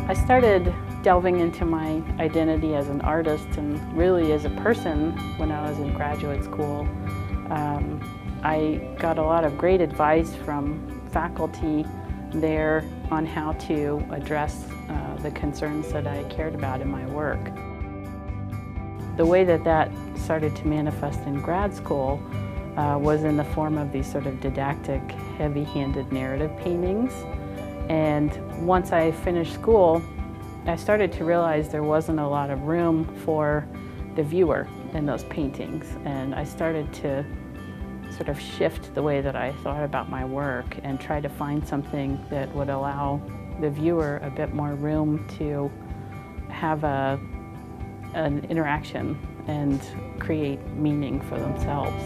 I started delving into my identity as an artist and really as a person when I was in graduate school. I got a lot of great advice from faculty there on how to address the concerns that I cared about in my work. The way that that started to manifest in grad school was in the form of these sort of didactic, heavy-handed narrative paintings. And once I finished school, I started to realize there wasn't a lot of room for the viewer in those paintings. And I started to sort of shift the way that I thought about my work and try to find something that would allow the viewer a bit more room to have an interaction and create meaning for themselves.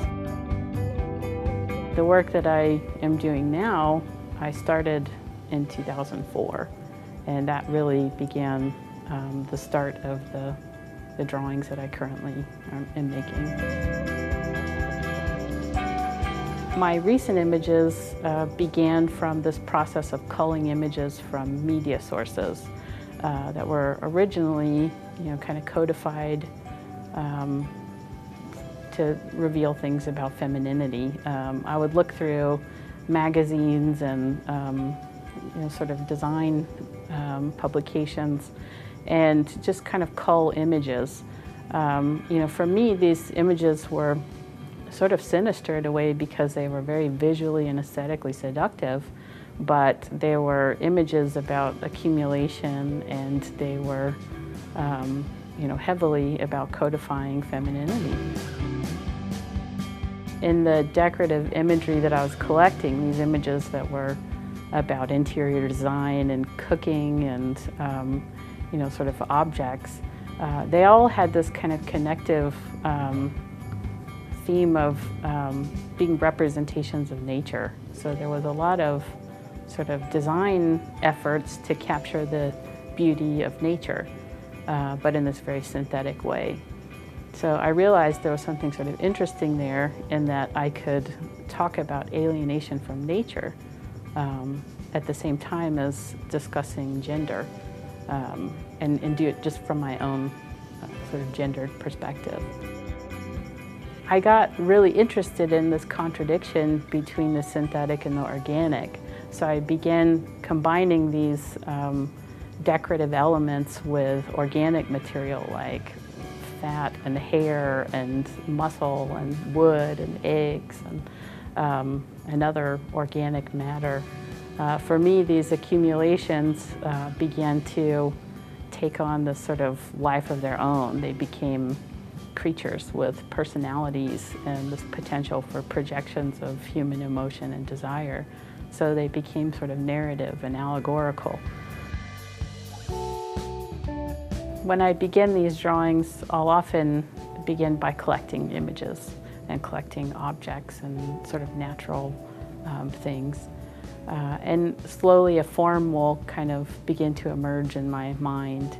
The work that I am doing now, I started in 2004, and that really began the start of the drawings that I currently am making. My recent images began from this process of culling images from media sources that were originally, kind of codified to reveal things about femininity. I would look through magazines and sort of design publications and just kind of cull images. For me, these images were sort of sinister in a way because they were very visually and aesthetically seductive, but they were images about accumulation, and they were heavily about codifying femininity. In the decorative imagery that I was collecting, these images that were about interior design and cooking and sort of objects, they all had this kind of connective theme of being representations of nature. So there was a lot of sort of design efforts to capture the beauty of nature, but in this very synthetic way. So I realized there was something sort of interesting there in that I could talk about alienation from nature at the same time as discussing gender, and do it just from my own sort of gendered perspective. I got really interested in this contradiction between the synthetic and the organic. So I began combining these decorative elements with organic material like fat and hair and muscle and wood and eggs and other organic matter. For me, these accumulations began to take on this sort of life of their own. They became creatures with personalities and this potential for projections of human emotion and desire. So they became sort of narrative and allegorical. When I begin these drawings, I'll often begin by collecting images and collecting objects and sort of natural things. And slowly a form will kind of begin to emerge in my mind,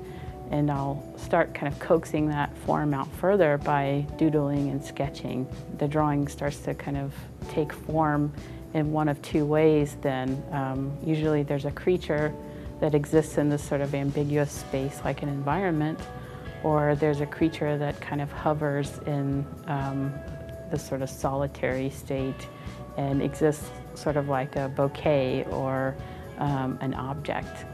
and I'll start kind of coaxing that form out further by doodling and sketching. The drawing starts to kind of take form in one of two ways then. Usually there's a creature that exists in this sort of ambiguous space like an environment, or there's a creature that kind of hovers in this sort of solitary state and exists sort of like a bouquet or an object,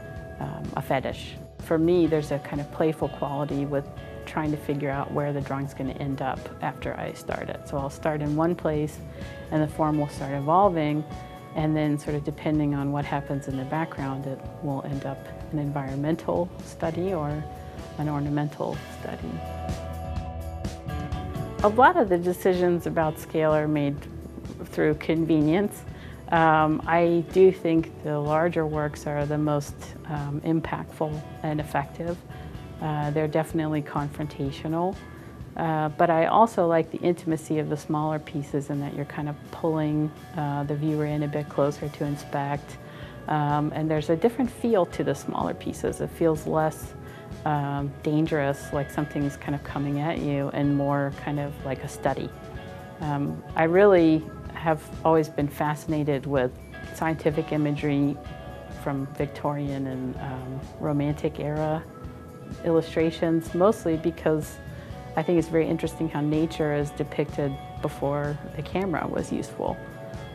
a fetish. For me, there's a kind of playful quality with trying to figure out where the drawing's going to end up after I start it. So I'll start in one place and the form will start evolving, and then sort of depending on what happens in the background, it will end up an environmental study or an ornamental study. A lot of the decisions about scale are made through convenience. I do think the larger works are the most impactful and effective. They're definitely confrontational, but I also like the intimacy of the smaller pieces in that you're kind of pulling the viewer in a bit closer to inspect. And there's a different feel to the smaller pieces. It feels less dangerous, like something's kind of coming at you, and more kind of like a study. I really have always been fascinated with scientific imagery from Victorian and Romantic era illustrations, mostly because I think it's very interesting how nature is depicted before the camera was useful.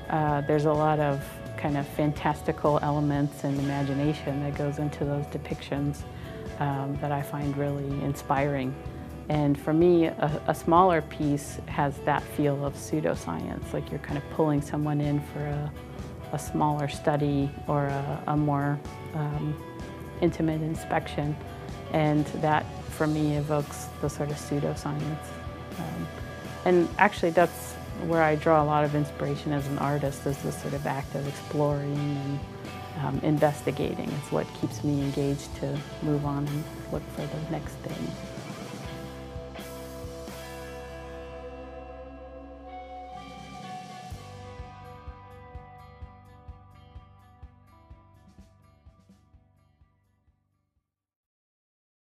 There's a lot of kind of fantastical elements and imagination that goes into those depictions that I find really inspiring. And for me, a smaller piece has that feel of pseudoscience, like you're kind of pulling someone in for a smaller study or a more intimate inspection. And that, for me, evokes the sort of pseudoscience. And actually, that's where I draw a lot of inspiration as an artist, is this sort of act of exploring and investigating. It's what keeps me engaged to move on and look for the next thing.